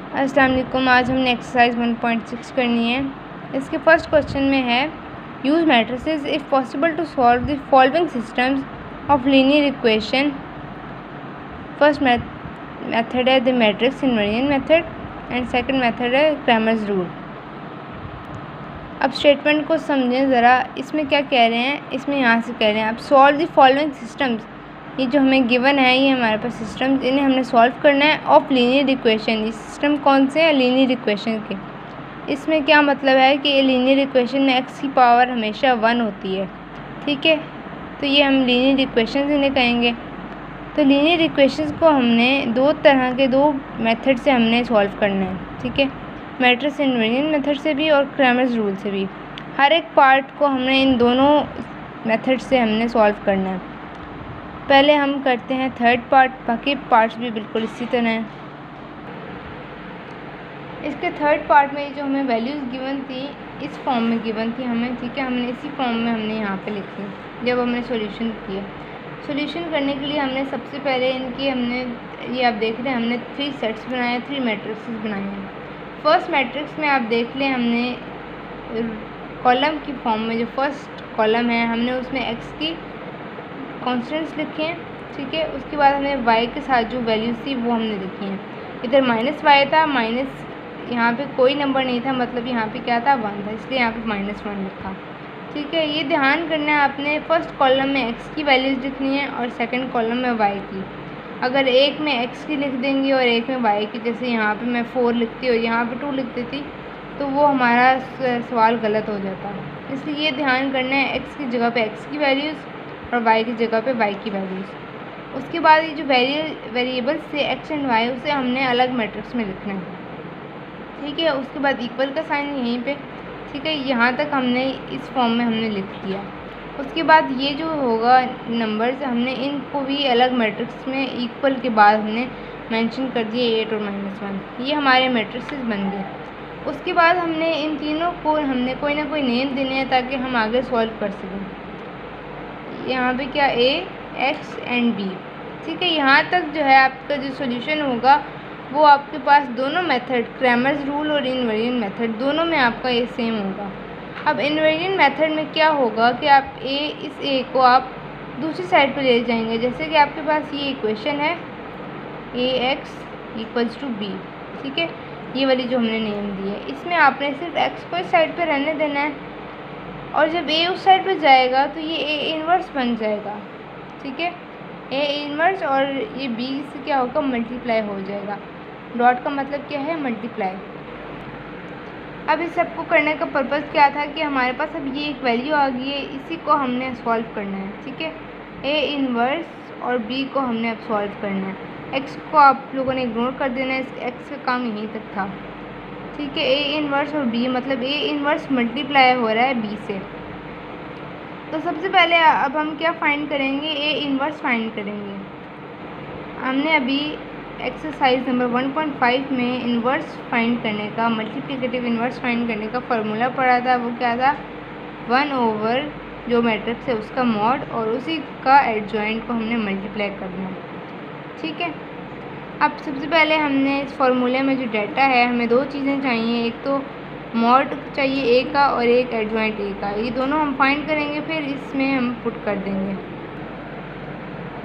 अस्सलाम वालेकुम। आज हमने एक्सरसाइज 1.6 करनी है। इसके फर्स्ट क्वेश्चन में है use matrices if possible to solve the following systems of linear equation. First method है the matrix inversion method and second method है क्रैमर्स रूल। अब स्टेटमेंट को समझें ज़रा, इसमें क्या कह रहे हैं। इसमें यहाँ से कह रहे हैं अब सॉल्व द फॉलोइंग सिस्टम्स, ये जो हमें गिवन है ये हमारे पास सिस्टम्स, इन्हें हमने सॉल्व करना है ऑफ लीनियर इक्वेशन। ये सिस्टम कौन से हैं? लीनियर इक्वेशन के। इसमें क्या मतलब है कि लीनियर इक्वेशन में x की पावर हमेशा 1 होती है, ठीक है। तो ये हम लीनियर इक्वेशन इन्हें कहेंगे। तो लीनियर इक्वेशंस को हमने दो मेथड से हमने सॉल्व करना है, ठीक है। मैट्रिक्स इन्वर्जन मेथड से भी और क्रैमर्स रूल से भी। हर एक पार्ट को हमने इन दोनों मेथड से हमने सॉल्व करना है। पहले हम करते हैं थर्ड पार्ट, बाकी पार्ट्स भी बिल्कुल इसी तरह हैं। इसके थर्ड पार्ट में जो हमें वैल्यूज़ गिवन थी इस फॉर्म में गिवन थी हमें, ठीक है। हमने इसी फॉर्म में हमने यहाँ पे लिखी जब हमने सॉल्यूशन किया। सॉल्यूशन करने के लिए हमने सबसे पहले ये आप देख रहे हैं हमने 3 सेट्स बनाए, 3 मैट्रिक्स बनाए हैं। फर्स्ट मैट्रिक्स में आप देख लें हमने कॉलम की फॉर्म में जो फर्स्ट कॉलम है हमने उसमें x की कॉन्स्टेंट्स लिखे हैं, ठीक है। उसके बाद हमने y के साथ जो वैल्यूज थी वो हमने लिखी हैं। इधर -y था, माइनस यहाँ पे कोई नंबर नहीं था, मतलब यहाँ पे क्या था 1 था, इसलिए यहाँ पे -1 लिखा, ठीक है। ये ध्यान करना है आपने, फर्स्ट कॉलम में x की वैल्यूज़ लिखनी है और सेकंड कॉलम में y की। अगर एक में x की लिख देंगे और एक में y की, जैसे यहाँ पे मैं 4 लिखती और यहाँ पे 2 लिख देती तो वो हमारा सवाल गलत हो जाता। इसलिए ये ध्यान करना है x की जगह पे x की वैल्यूज़ और y की जगह पे y की वैल्यूज़। उसके बाद ये जो वेरिएबल्स थे x एंड y उसे हमने अलग मैट्रिक्स में लिखना है, ठीक है। उसके बाद इक्वल का साइन यहीं पे, ठीक है। यहाँ तक हमने इस फॉर्म में हमने लिख दिया। उसके बाद ये जो होगा नंबर्स हमने इनको भी अलग मैट्रिक्स में इक्वल के बाद हमने मेंशन कर दिए 8 और -1। ये हमारे मैट्रिक्सेस बन गए। उसके बाद हमने इन तीनों को हमने कोई ना कोई नेम देने हैं ताकि हम आगे सॉल्व कर सकें। यहाँ पे क्या a, x एंड b, ठीक है। यहाँ तक जो है आपका जो सॉल्यूशन होगा वो आपके पास दोनों मेथड क्रैमर्स रूल और इन्वर्जन मेथड दोनों में आपका ये सेम होगा। अब इन्वर्जन मेथड में क्या होगा कि आप इस a को आप दूसरी साइड पर ले जाएंगे। जैसे कि आपके पास ये इक्वेशन है ax = b, ठीक है। ये वाली जो हमने नेम दी है, इसमें आपने सिर्फ x को इस साइड पे रहने देना है और जब a उस साइड पे जाएगा तो ये a इन्वर्स बन जाएगा, ठीक है। a इन्वर्स और ये b से क्या होगा मल्टीप्लाई हो जाएगा। डॉट का मतलब क्या है? मल्टीप्लाई। अब इस सब को करने का पर्पज़ क्या था कि हमारे पास अब ये एक वैल्यू आ गई है, इसी को हमने सॉल्व करना है, ठीक है। a इन्वर्स और b को हमने अब सॉल्व करना है। x को आप लोगों ने इग्नोर कर देना है, x का काम यहीं तक था, ठीक है। a इन्वर्स और b मतलब a इन्वर्स मल्टीप्लाई हो रहा है b से। तो सबसे पहले अब हम क्या फाइंड करेंगे? a इन्वर्स फाइंड करेंगे। हमने अभी एक्सरसाइज नंबर 1.5 में इन्वर्स फाइंड करने का, मल्टीप्लिकेटिव इन्वर्स फाइंड करने का फार्मूला पढ़ा था। वो क्या था? 1/, जो मैट्रिक्स है उसका मॉड और उसी का एडजॉइंट को हमने मल्टीप्लाई करना, ठीक है। अब सबसे पहले हमने इस फार्मूले में जो डाटा है हमें 2 चीज़ें चाहिए, एक तो मॉड चाहिए a का और एक एडजॉइंट a का। ये दोनों हम फाइंड करेंगे, फिर इसमें हम पुट कर देंगे।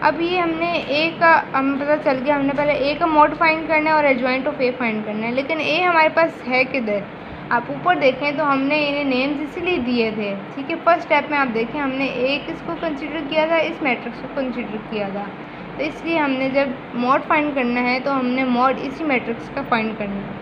अब ये हमने a का हमें पता चल गया, हमने पहले a का मॉड फाइंड करना है और एडजॉइंट ऑफ a फाइंड करना है। लेकिन a हमारे पास है किधर? आप ऊपर देखें तो हमने इन्हें नेम्स इसीलिए दिए थे, ठीक है। फर्स्ट स्टेप में आप देखें हमने a किसको कंसिडर किया था? इस मैट्रिक्स को कंसिडर किया था। तो इसलिए हमने जब मॉड फाइंड करना है तो हमने मॉड इसी मैट्रिक्स का फाइंड करना है।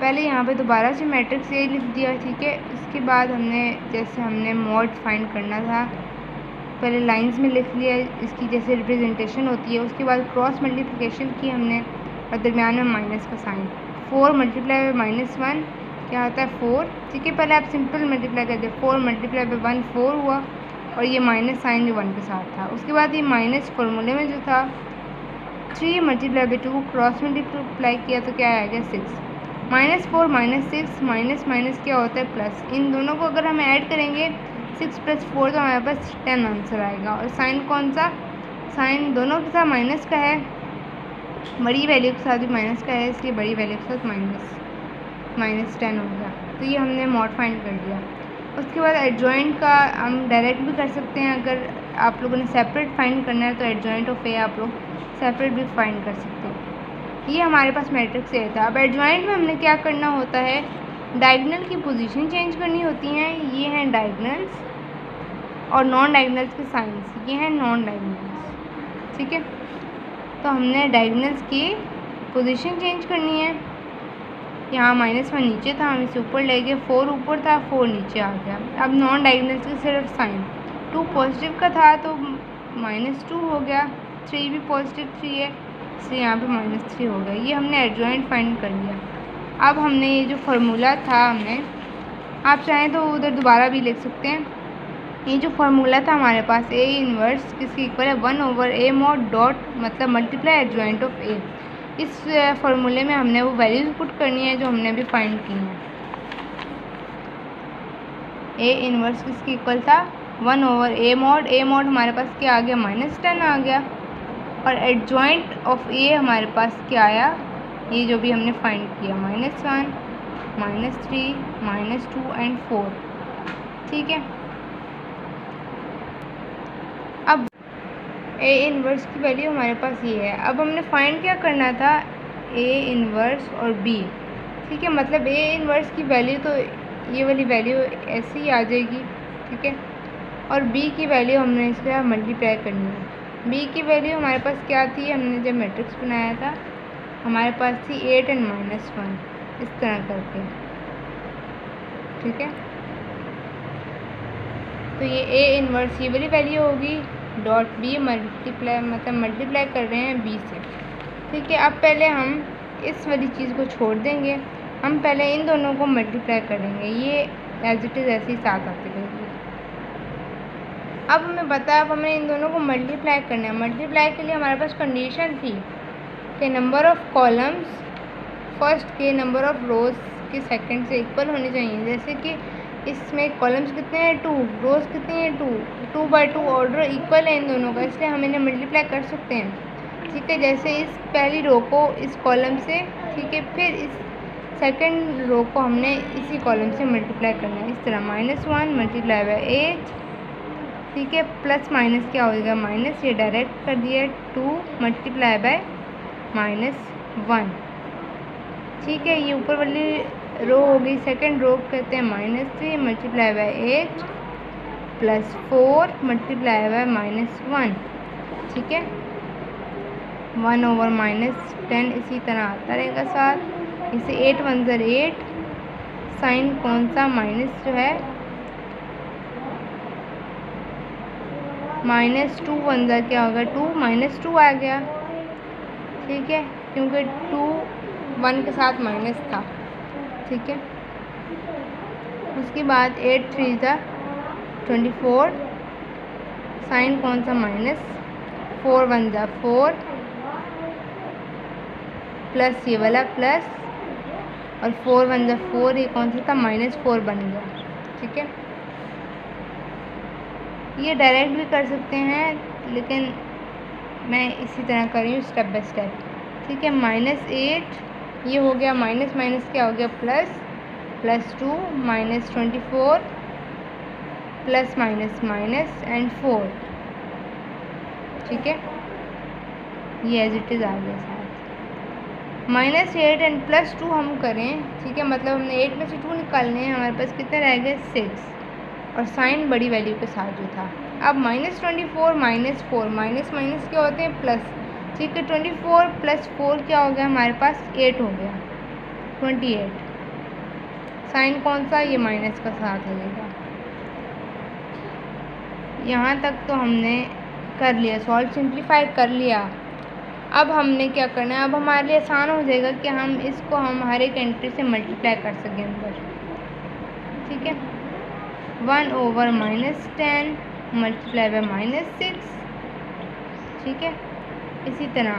पहले यहाँ पे दोबारा से मैट्रिक्स a लिख दिया, ठीक है। इसके बाद हमने मॉड फाइंड करना था, पहले लाइंस में लिख लिया, इसकी जैसे रिप्रेजेंटेशन होती है। उसके बाद क्रॉस मल्टीप्लिकेशन की हमने और दरमियान में माइनस का साइन। 4 मल्टीप्लाई बाय -1 क्या होता है? 4, ठीक है। पहले आप सिंपल मल्टीप्लाई करते, 4 मल्टीप्लाई बाय 1 4 हुआ और ये माइनस साइन जो 1 के साथ था। उसके बाद ये माइनस फार्मूले में जो था 3 मल्टीप्लाई बाय 2 क्रॉस मल्टीप्लाई किया तो क्या आएगा? 6। -4 -6 माइनस माइनस क्या होता है? प्लस। इन दोनों को अगर हम ऐड करेंगे 6 + 4 तो हमारे पास 10 आंसर आएगा। और साइन कौन सा? साइन दोनों के साथ माइनस का है, बड़ी वैल्यू के साथ भी माइनस का है, इसलिए बड़ी वैल्यू के साथ -10 हो गया। तो ये हमने मॉड फाइंड कर लिया। उसके बाद एडजॉइंट का हम डायरेक्ट भी कर सकते हैं। अगर आप लोगों ने सेपरेट फाइंड करना है तो एडजॉइंट ऑफ ए आप लोग सेपरेट भी फाइंड कर सकते हैं। ये हमारे पास मैट्रिक्स ए था। अब एडजॉइंट में हमने क्या करना होता है, डायगोनल की पोजीशन चेंज करनी होती हैं। ये हैं डायगोनल्स और नॉन डायगोनल्स के साइंस, ये हैं नॉन डायगोनल्स। ठीक है, तो हमने डायगोनल्स की पोजीशन चेंज करनी है। यहाँ -1 नीचे था, हम इसे ऊपर ले गए, 4 ऊपर था, 4 नीचे आ गया। अब नॉन डायगोनल्स की सिर्फ साइन, 2 पॉजिटिव का था तो -2 हो गया, 3 भी पॉजिटिव 3 है, इसलिए यहाँ पे -3 हो गया। ये हमने एडजॉइंट फाइंड कर लिया। अब हमने ये जो फार्मूला था, हमने आप चाहें तो उधर दोबारा भी लिख सकते हैं। ये जो फार्मूला था हमारे पास, ए इन्वर्स किसके इक्वल है, 1/a mod डॉट मतलब मल्टीप्लाई एडजॉइंट ऑफ ए। इस फार्मूले में हमने वो वैल्यूज़ पुट करनी है जो हमने अभी फाइंड की हैं। ए इन्वर्स किसके इक्वल था, 1/a mod। ए mod हमारे पास क्या आ गया, -10 आ गया। और एडजॉइंट ऑफ ए हमारे पास क्या आया, ये जो भी हमने फाइंड किया, -1, -3, -2 एंड 4। ठीक है, अब ए इन्वर्स की वैल्यू हमारे पास ये है। अब हमने फाइंड क्या करना था, ए इन्वर्स और बी। ठीक है, मतलब ए इन्वर्स की वैल्यू तो ये वाली वैल्यू ऐसे ही आ जाएगी। ठीक है, और बी की वैल्यू हमने इसके मल्टीप्लाई करनी है। बी की वैल्यू हमारे पास क्या थी, हमने जब मैट्रिक्स बनाया था हमारे पास थी 8 और -1, इस तरह करके। ठीक है, तो ये ए इन्वर्स ये वाली वैल्यू होगी, डॉट बी मल्टीप्लाई मतलब मल्टीप्लाई कर रहे हैं बी से। ठीक है, अब पहले हम इस वाली चीज़ को छोड़ देंगे, हम पहले इन दोनों को मल्टीप्लाई करेंगे। ये एज इट इज़ ऐसे ही साथ आते रहेंगे। अब हमें पता है, अब हमें इन दोनों को मल्टीप्लाई करना है। मल्टीप्लाई के लिए हमारे पास कंडीशन थी कि नंबर ऑफ़ कॉलम्स फर्स्ट के नंबर ऑफ़ रोज़ के सेकंड से इक्वल होने चाहिए। जैसे कि इसमें कॉलम्स कितने हैं, 2, रोज़ कितनी हैं, 2/2 ऑर्डर इक्वल है इन दोनों का, इसलिए हम इन्हें मल्टीप्लाई कर सकते हैं। ठीक है, जैसे इस पहली रो को इस कॉलम से, ठीक है, फिर इस सेकंड रो को हमने इसी कॉलम से मल्टीप्लाई करना है। इस तरह -1 मल्टीप्लाई बाय 8, ठीक है, प्लस माइनस क्या होगा, माइनस, ये डायरेक्ट कर दिया, 2 मल्टीप्लाई बाय -1। ठीक है, ये ऊपर वाली रो हो गई। सेकंड रो कहते हैं -3 multiply by 8 plus 4 multiply by -1। ठीक है, 1/-10 इसी तरह आता रहेगा साथ। इसे 8 1 ज़र 8, साइन कौन सा, माइनस जो है, -2 1 ज़र क्या होगा 2, -2 आ गया। ठीक है, क्योंकि 2 1 के साथ माइनस था। ठीक है, उसके बाद 8 3 ज़ा 24, साइन कौन सा, -4 1 ज़ा 4 प्लस ये वाला प्लस, और 4 1 ज़ा 4, ये कौन सा था, -4 बन गया। ठीक है, ये डायरेक्ट भी कर सकते हैं, लेकिन मैं इसी तरह कर रही हूँ स्टेप बाय स्टेप। ठीक है, -8 ये हो गया, माइनस माइनस क्या हो गया, plus, +2 -24 plus minus minus and 4। ठीक है, ये एज इट इज़ आ गया साथ। -8 एंड +2 हम करें, ठीक है, मतलब हमने 8 में से 2 निकालने हैं, हमारे पास कितने रह गए, 6, और साइन बड़ी वैल्यू के साथ जो था। अब -24 -4 माइनस माइनस क्या होते हैं, प्लस। ठीक है, 24 + 4 क्या हो गया, हमारे पास 8 हो गया, 28। साइन कौन सा, ये माइनस का साथ लगेगा। यहाँ तक तो हमने कर लिया, सॉल्व सिंप्लीफाई कर लिया। अब हमने क्या करना है, अब हमारे लिए आसान हो जाएगा कि हम इसको हम हर एक एंट्री से मल्टीप्लाई कर सकें अंदर। ठीक है, 1/-10 मल्टीप्लाई बाय -6। ठीक है, इसी तरह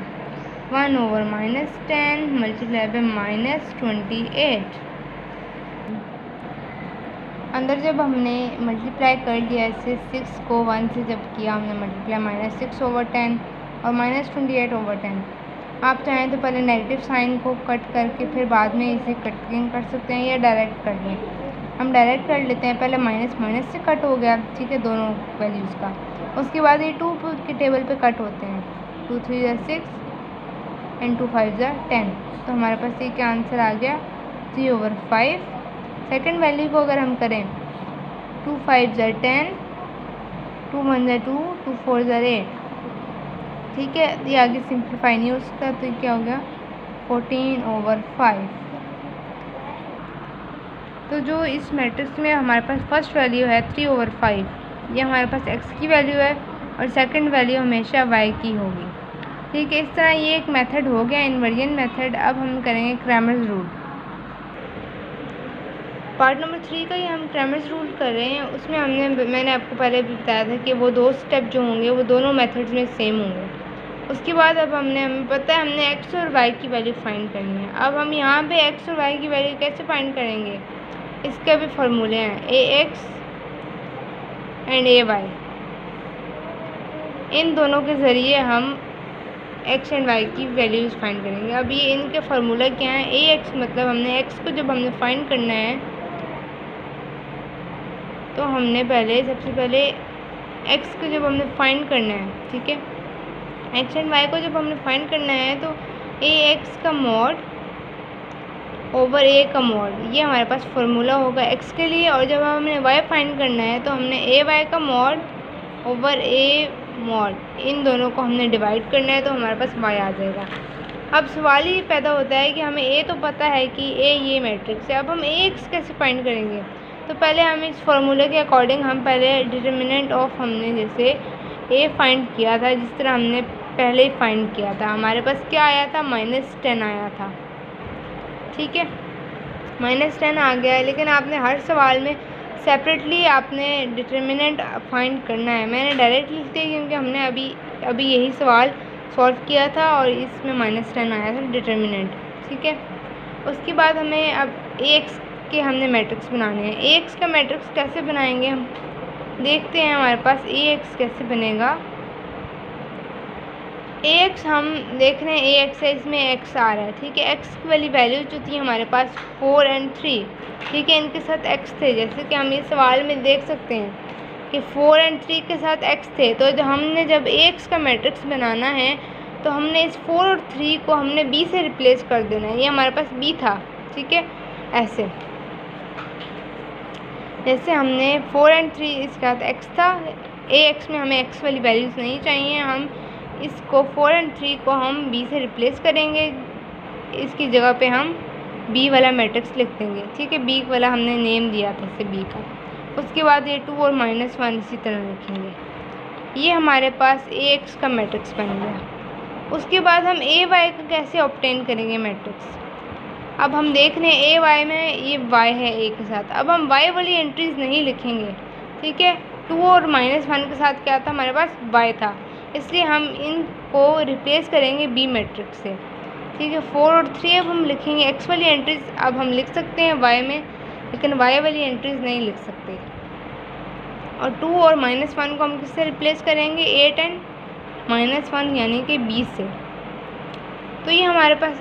1/-10 मल्टीप्लाई बाय -28। अंदर जब हमने मल्टीप्लाई कर लिया इसे, 6 को 1 से जब किया हमने मल्टीप्लाई, -6/10 और -28/10। आप चाहें तो पहले नेगेटिव साइन को कट करके फिर बाद में इसे कटिंग कर सकते हैं या डायरेक्ट कर लें। हम डायरेक्ट कर लेते हैं। पहले माइनस माइनस से कट हो गया, ठीक है, दोनों वैल्यूज़ का। उसके बाद ये 2 के टेबल पे कट होते हैं। 2 3 ज़ा 6 एंड 2 5 ज़ा 10। तो हमारे पास ये क्या आंसर आ गया, 3/5। सेकेंड वैल्यू को अगर हम करें, 2 5 ज़ा 10, 2 1 ज़ा 2, 2 4 ज़ा 8, ठीक है। ये आगे सिंप्लीफाई नहीं हो सकता, तो क्या हो गया, 14/5। तो जो इस मैट्रिक्स में हमारे पास फर्स्ट वैल्यू है 3/5, ये हमारे पास x की वैल्यू है और सेकंड वैल्यू हमेशा y की होगी, ठीक है। इस तरह ये एक मेथड हो गया, इन्वर्जन मेथड। अब हम करेंगे क्रैमर्स रूल। पार्ट नंबर 3 का ही हम क्रैमर्स रूल कर रहे हैं। उसमें मैंने आपको पहले भी बताया था कि वो 2 स्टेप जो होंगे वो दोनों मेथड्स में सेम होंगे। उसके बाद अब हमें पता है हमने x और y की वैल्यू फाइंड करनी है। अब हम यहाँ पे x और y की वैल्यू कैसे फाइंड करेंगे, इसके भी फॉर्मूले हैं, ax एंड ay। इन दोनों के ज़रिए हम x एंड y की वैल्यूज़ फाइंड करेंगे। अब ये इनके फार्मूला क्या है, ax मतलब हमने x को जब हमने फाइंड करना है तो हमने सबसे पहले x को जब हमने फाइंड करना है, ठीक है, x एंड y को जब हमने फाइंड करना है तो ax का मॉड ओवर a का मॉड, ये हमारे पास फार्मूला होगा x के लिए। और जब हमने y फाइंड करना है तो हमने ay का मॉड ओवर a मॉड, इन दोनों को हमने डिवाइड करना है तो हमारे पास y आ जाएगा। अब सवाल ये पैदा होता है कि हमें a तो पता है कि a ये मैट्रिक्स है, अब हम ax कैसे फाइंड करेंगे। तो पहले हम इस फार्मूले के अकॉर्डिंग हम पहले डिटर्मिनेंट ऑफ हमने जैसे a फाइंड किया था, जिस तरह हमने पहले ही फाइंड किया था, हमारे पास क्या आया था, -10 आया था, ठीक है, -10 आ गया है। लेकिन आपने हर सवाल में सेपरेटली आपने डिटर्मिनेंट फाइंड करना है। मैंने डायरेक्ट लिख दिया क्योंकि हमने अभी यही सवाल सॉल्व किया था और इसमें -10 आया था डिटर्मिनेंट, ठीक है। उसके बाद हमें अब ax के हमने मैट्रिक्स बनाने हैं। ax का मैट्रिक्स कैसे बनाएंगे हम देखते हैं। हमारे पास ax कैसे बनेगा, ax हम देख रहे हैं ax है, इसमें x आ रहा है, ठीक है। x की वाली वैल्यू जो थी हमारे पास 4 और 3, ठीक है, इनके साथ x थे, जैसे कि हम इस सवाल में देख सकते हैं कि 4 और 3 के साथ x थे। तो जब ax का मैट्रिक्स बनाना है तो हमने इस 4 और 3 को हमने b से रिप्लेस कर देना है। ये हमारे पास b था, ठीक है, ऐसे जैसे हमने 4 और 3 इसके साथ x था, ax में हमें x वाली वैल्यूज़ नहीं चाहिए, हम इसको 4 और 3 को हम b से रिप्लेस करेंगे, इसकी जगह पे हम b वाला मैट्रिक्स लिख देंगे, ठीक है। b वाला हमने नेम दिया था इसे b का। उसके बाद ये 2 और -1 इसी तरह लिखेंगे। ये हमारे पास ax का मैट्रिक्स बन गया। उसके बाद हम ay का कैसे ऑब्टेन करेंगे मैट्रिक्स। अब हम देख रहे हैं ay में ये y है a के साथ, अब हम y वाली एंट्रीज़ नहीं लिखेंगे, ठीक है। 2 और -1 के साथ क्या था, हमारे पास y था, इसलिए हम इनको रिप्लेस करेंगे b मैट्रिक्स से, ठीक है। 4 और 3 अब हम लिखेंगे, x वाली एंट्रीज़ अब हम लिख सकते हैं y में, लेकिन y वाली एंट्रीज़ नहीं लिख सकते। और 2 और -1 को हम किससे रिप्लेस करेंगे, 8 एंड -1 यानी कि 20 से। तो ये हमारे पास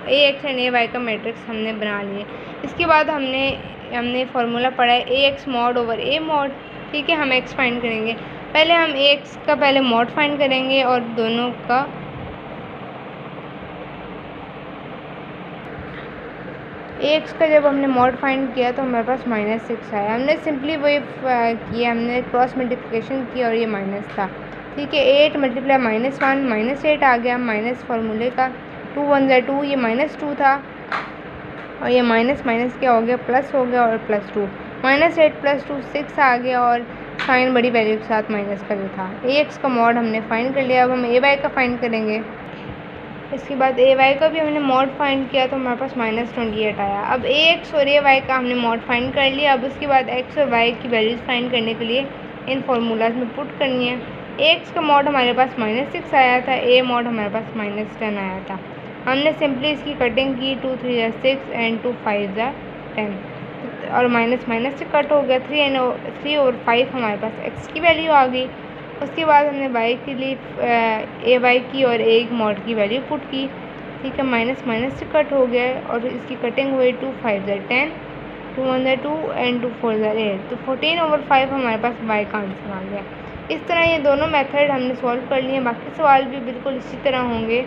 ax एंड ay का मैट्रिक्स हमने बना लिए। इसके बाद हमने फार्मूला पढ़ा है ax mod over a mod, ठीक है। हम x फाइंड करेंगे, पहले हम ax का पहले मॉड फाइंड करेंगे और दोनों का ax का जब हमने मॉड फाइंड किया तो हमारे पास -6 आया। हमने सिंपली वही किया, हमने क्रॉस मल्टीप्लिकेशन की और ये माइनस था, ठीक है। 8 मल्टीप्लाई -1 -8 आ गया, माइनस फार्मूले का। 2 1 ज़ा 2, ये -2 था और ये माइनस माइनस क्या हो गया, प्लस हो गया और +2, -8 + 2 6 आ गया और साइन बड़ी वैल्यू के साथ माइनस का जो था। ax का मॉड हमने फाइंड कर लिया। अब हम ay का फाइंड करेंगे। इसके बाद ay का भी हमने मॉड फाइंड किया तो हमारे पास -28 आया। अब ax और ay का हमने मॉड फाइंड कर लिया। अब उसके बाद x और y की वैल्यूज़ फाइंड करने के लिए इन फार्मूलाज में पुट करनी है। ax का मॉड हमारे पास -6 आया था, a मॉड हमारे पास -10 आया था। हमने सिंपली इसकी कटिंग की, 2 3 ज़ा 6 एंड 2 5 ज़ा 10 और माइनस से कट हो गया। 3 और 5 हमारे पास x की वैल्यू आ गई। उसके बाद हमने वाई के लिए ए वाई की और ए मॉड की वैल्यू पुट की। ठीक है, माइनस माइनस से कट हो गया और इसकी कटिंग हुई 2 5 ज़ा 10, 2 1 ज़ा 2 एंड 2 4 ज़ा 8, तो 14/5 हमारे पास वाई का आंसर आ गया। इस तरह ये दोनों मेथड हमने सॉल्व कर लिए। बाकी सवाल भी बिल्कुल इसी तरह होंगे।